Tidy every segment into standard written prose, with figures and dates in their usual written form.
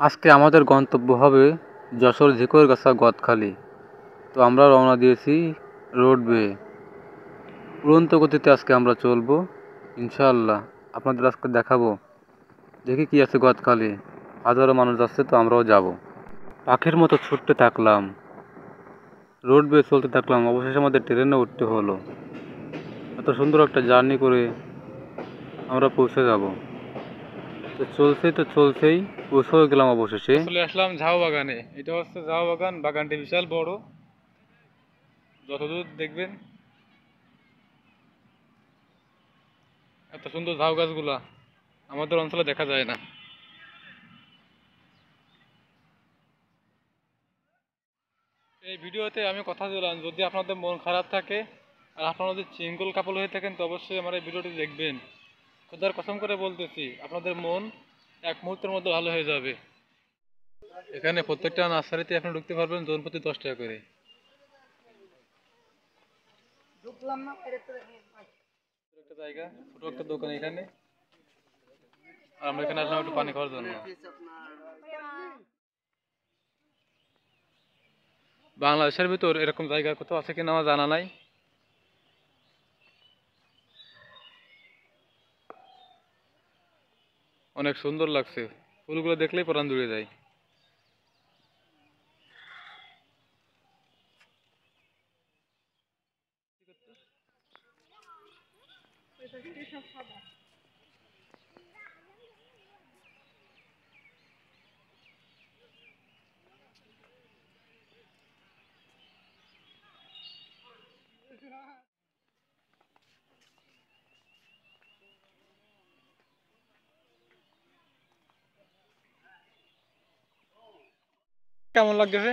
আজকে আমাদের গন্তব্য হবে যশোর ঝিকরগাছা গদখালি। তো আমরা রওনা দিয়েছি রোড বেয়ে। উড়ন্ত গতিতে আজকে আমরা চলবো ইনশাআল্লাহ। আপনাদের আজকে দেখাবো দেখি কি আছে গদখালি। হাজারো মানুষ যাচ্ছে, তো আমরাও যাব। পাখির মতো ছুটতে থাকলাম, রোড বেয়ে চলতে থাকলাম, অবশেষে আমাদের ট্রেনে উঠতে হলো। এত সুন্দর একটা জার্নি করে আমরা পৌঁছে যাব। তো চলছেই পৌঁছেও গেলাম অবশেষে। চলে আসলাম ঝাউ বাগানে। এটা হচ্ছে ঝাউ বাগান। বাগানটি বিশাল বড়, যতদূর দেখবেন এত সুন্দর ঝাউ গাছগুলা আমাদের অঞ্চলে দেখা যায় না। এই ভিডিওতে আমি কথা দিলাম, যদি আপনাদের মন খারাপ থাকে আর আপনারা যদি সিঙ্গল কাপল হয়ে থাকেন, তো অবশ্যই আমার এই ভিডিওটি দেখবেন। খোদার কসম করে বলতেছি, আপনাদের মন এক মুহূর্তের মধ্যে ভালো হয়ে যাবে। এখানে প্রত্যেকটা নার্সারিতে আপনি ঢুকতে পারবেন জন প্রতি 10 টাকা করে। একটা জায়গা, ছোট একটা দোকান এখানে। আর আমরা এখানে আসলাম একটু পানি খাওয়ার জন্য। বাংলাদেশের ভিতর এরকম জায়গা কোথাও আছে কিনা আমার জানা নাই। অনেক সুন্দর লাগছে, ফুলগুলো দেখলেই প্রাণ জুড়ে যায়। কেমন লাগতেছে?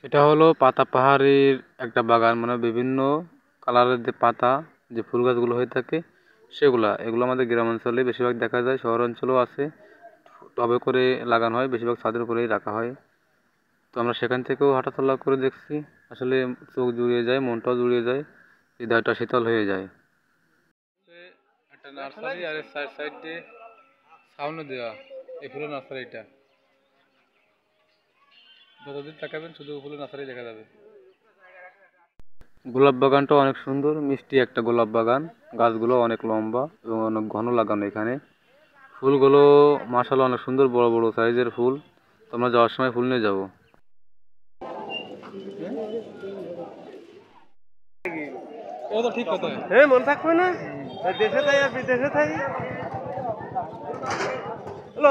এটা হলো পাতাবাহারের একটা বাগান, মানে বিভিন্ন কালারের যে পাতা, যে ফুল গাছগুলো হয়ে থাকে সেগুলা। এগুলো আমাদের গ্রামাঞ্চলে বেশিরভাগ দেখা যায়, শহর অঞ্চলেও আছে। টবে করে লাগানো হয়, বেশিরভাগ ছাদের উপরেই রাখা হয়। তো আমরা সেখান থেকেও হাঁটাচলা করে দেখছি। আসলে চোখ জুড়িয়ে যায়, মনটাও জুড়িয়ে যায়, হৃদয়টা শীতল হয়ে যায়। একটা নার্সারি, আর সাইড দিয়ে ছাউনি দেওয়া এই ফুলের নার্সারিটা। যতদিন তাকাবেন শুধু ফুলের নার্সারি দেখা যাবে। গোলাপ বাগানটা অনেক সুন্দর, মিষ্টি একটা গোলাপ বাগান। গাছগুলো অনেক লম্বা এবং অনেক ঘন লাগানো এখানে। ফুলগুলো মাশাআল্লাহ অনেক সুন্দর, বড় বড় সাইজের ফুল। তোমরা যাওয়ার সময় ফুল নিয়ে যাবো। ও তো ঠিক কথা, হ্যাঁ, মন থাকবে না। দেশে যাই আর বিদেশে থাই,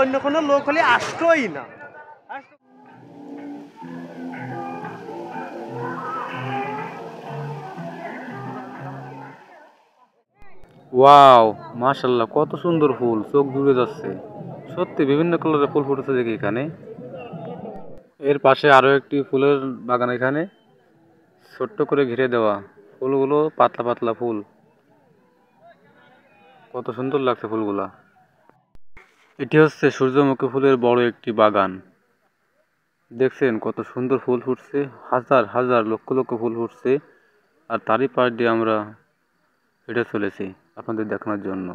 অন্য কোনো লোক হলে আসতোই না। ওয়াও, মাশাআল্লাহ, কত সুন্দর ফুল, চোখ জুড়ে যাচ্ছে। সত্যি বিভিন্ন কালারের ফুল ফুটেছে দেখি এখানে। এর পাশে আরো একটি ফুলের বাগান, এখানে ছোট্ট করে ঘিরে দেওয়া। ফুলগুলো পাতলা পাতলা ফুল, কত সুন্দর লাগছে ফুলগুলা। এটি হচ্ছে সূর্যমুখী ফুলের বড় একটি বাগান। দেখছেন কত সুন্দর ফুল ফুটছে, হাজার হাজার লক্ষ লক্ষ ফুল ফুটছে। আর তারই পাশ দিয়ে আমরা হেঁটে চলেছি আপনাদের দেখানোর জন্য।